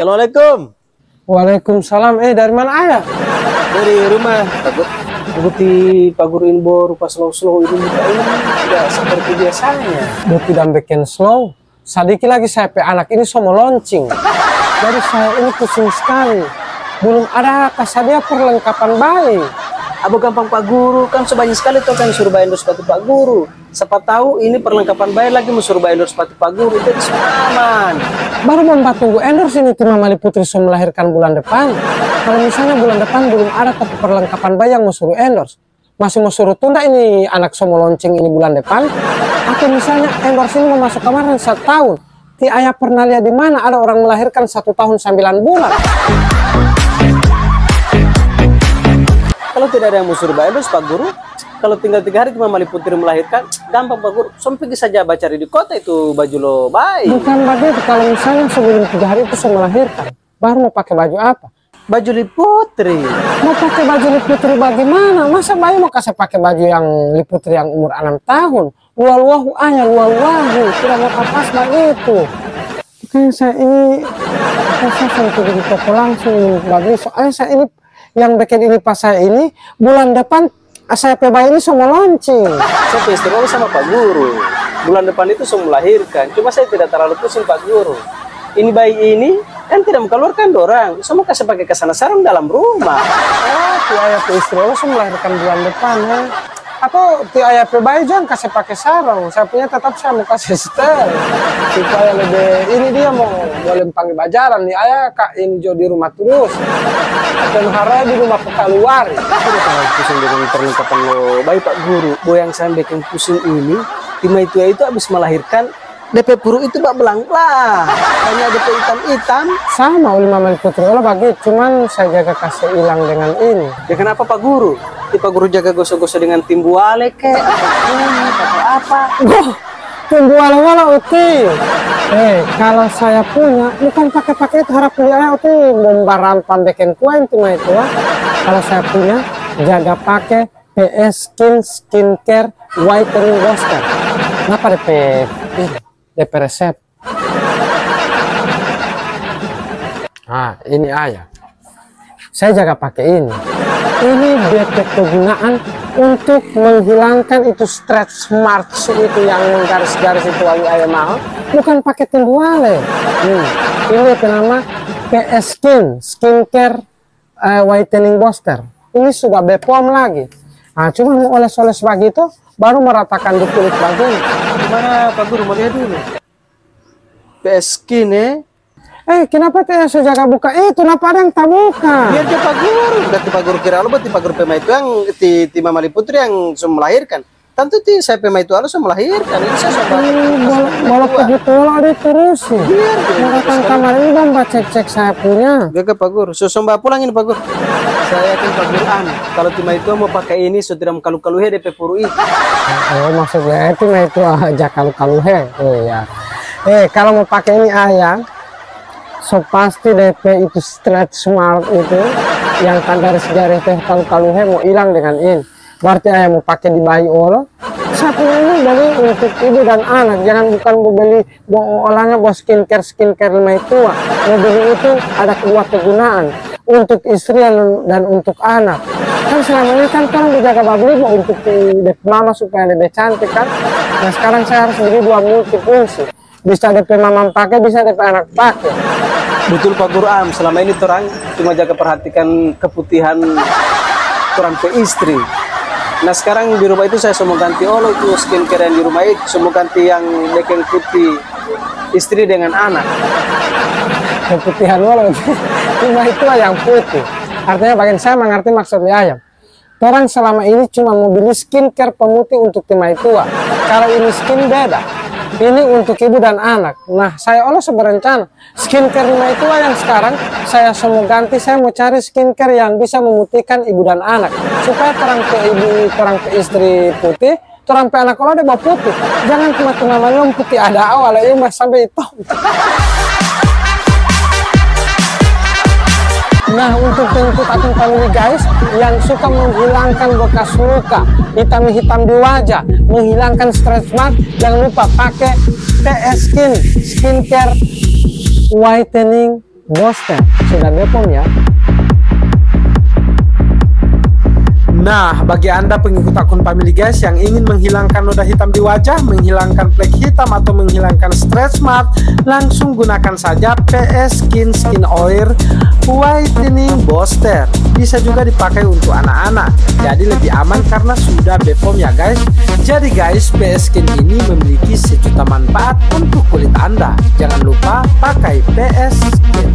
Assalamualaikum. Waalaikumsalam. Dari mana ayah? Dari rumah. Bukti pagur info rupa slow-slow ini tidak seperti biasanya. Bukti dan bikin slow. Sadiki lagi saya anak ini semua launching. Jadi saya ini pusing sekali. Belum ada kasadia perlengkapan bayi. Abu gampang Pak Guru, kan sebanyak sekali tuh kan suruh bayar sepatu Pak Guru. Siapa tahu ini perlengkapan bayar lagi mau suruh bayar sepatu Pak Guru, jadi aman. Baru mau tunggu endorse ini tim Mali Putri sudah melahirkan bulan depan. Kalau misalnya bulan depan belum ada tapi perlengkapan bayi yang mau suruh endorse, masih mau suruh tunda ini anak semua launching ini bulan depan. Atau misalnya endorse ini mau masuk kamar 1 tahun. Ti ayah pernah lihat di mana ada orang melahirkan 1 tahun 9 bulan. Kalau tidak ada yang mau suruh bayar Pak Guru, kalau tinggal 3 hari cuma Mali Putri melahirkan, gampang Pak Guru. Sampai pergi saja cari di kota itu baju lo bayi. Bukan begitu, kalau misalnya sebelum 3 hari itu saya melahirkan, baru mau pakai baju apa? Baju Liputri. Mau pakai baju Liputri bagaimana? Masa bayi mau kasih pakai baju yang Liputri yang umur 6 tahun? Luar-luahu ayah, luar-luahu. Tidak mau kapas begitu. Makanya saya ini, saya sampai di toko langsung bagi. Soalnya saya ini, yang bikin ini pas saya ini, bulan depan saya bayi ini semua launching. Saya istri sama Pak Guru. Bulan depan itu semua melahirkan. Cuma saya tidak terlalu pusing Pak Guru. Ini bayi ini kan tidak mengeluarkan dorang. Semua kasih pakai kesana sarung dalam rumah. Oh, ti ayah istri semua melahirkan bulan depan ya. Atau ti ayah bayi jangan kasih pakai sarung. Saya punya tetap saya mau kasih setel. Supaya lebih ini dia mau boleh panggil bajaran nih ayah kak ini jo di rumah terus. Dan harap di rumah keluar. Aku udah terlalu pusing dengan perlengkapan lo bayi Pak Guru. Boy yang saya bikin pusing ini, tim itu habis melahirkan DP puru itu bak belang lah. Hanya DP hitam-hitam. Sama oleh Mama Putri Allah bagi, cuman saya jaga kasih hilang dengan ini. Ya kenapa Pak Guru? Pak Guru jaga gosok-gosok dengan tim buale kek atau apa? Goh, tim buale-wala uti. Kalau saya punya, bukan pakai itu harap punya uti bombaran pambekin kue itu mah itu. Kalau saya punya, jaga pakai PS Skincare Whitening Booster. Kenapa DP resep? Nah, ini ayah. Saya jaga pakai ini. Ini DP kegunaan untuk menghilangkan itu stretch marks itu yang garis-garis itu wali ayah mau. Bukan pakai timbuale. Ini nama PS Skincare Whitening Booster. Ini sudah BPOM lagi. Nah, cuma oles-oles begitu baru meratakan di kulit bagian. Gimana Pak Guru mau lihat dulu? PS Skin kenapa saya jaga buka? Kenapa ada yang tak buka? Biar dia Pak Guru. Berarti Pak Guru kira lo berarti Pak Guru Pema itu yang ti Mama Liputri yang sudah melahirkan. Tentu ti saya Pema itu sudah melahirkan. Ini saya sudah bolak begitu ada terus sih. Biar datang kamar ini bang cek saya punya. Gak Pak Guru. Mbak pulang ini Pak Guru. Saya yakin Pak Guru kalau Tima itu mau pakai ini sudah mekalu-kaluhe DP puru ini. Oh maksudnya Tima itu aja kalu-kaluhe. Ya. Kalau mau pakai ini ayah, so pasti DP itu stretch mark itu yang tanda sejarah teh kalu-kaluhe mau hilang dengan ini. Berarti ayah mau pakai di bayi Allah. Saya punya ini dari untuk ibu dan anak. Jangan bukan mau beli olahnya buat skincare lima itu. Mau beli itu ada kedua kegunaan. Untuk istri dan untuk anak. Kan selama ini kan dijaga babli untuk mama supaya lebih cantik kan. Nah sekarang saya harus beli 2 multifungsi. Bisa DP mama pakai, bisa DP anak pakai. Betul Pak Guru selama ini orang cuma jaga perhatikan keputihan orang ke istri. Nah sekarang di rumah itu saya semua ganti itu skincare yang di rumah itu semua ganti yang bikin putih istri dengan anak. Keputihan cuma itulah yang putih. Artinya bagian saya mengerti maksudnya ayam. Orang selama ini cuma mau beli skincare pemutih untuk tim itu. Kalau ini skin beda. Ini untuk ibu dan anak. Nah, saya berencana skincare lima itu yang sekarang saya semua ganti. Saya mau cari skincare yang bisa memutihkan ibu dan anak supaya terang ke ibu, terang ke istri putih, terang ke anak kalau ada bau putih. Jangan cuma malam putih ada awal ini mas sampai itu. Nah, untuk pengikut akun family guys yang suka menghilangkan bekas luka, hitam-hitam di wajah, menghilangkan stretch mark, jangan lupa pakai PS Skincare Whitening Booster sudah Bepom ya. Nah, bagi Anda pengikut akun Family Guys yang ingin menghilangkan noda hitam di wajah, menghilangkan flek hitam atau menghilangkan stretch mark, langsung gunakan saja PS Skin Oil Whitening Booster. Bisa juga dipakai untuk anak-anak, jadi lebih aman karena sudah Bepom ya guys. Jadi guys, PS Skin ini memiliki sejuta manfaat untuk kulit Anda. Jangan lupa pakai PS Skin.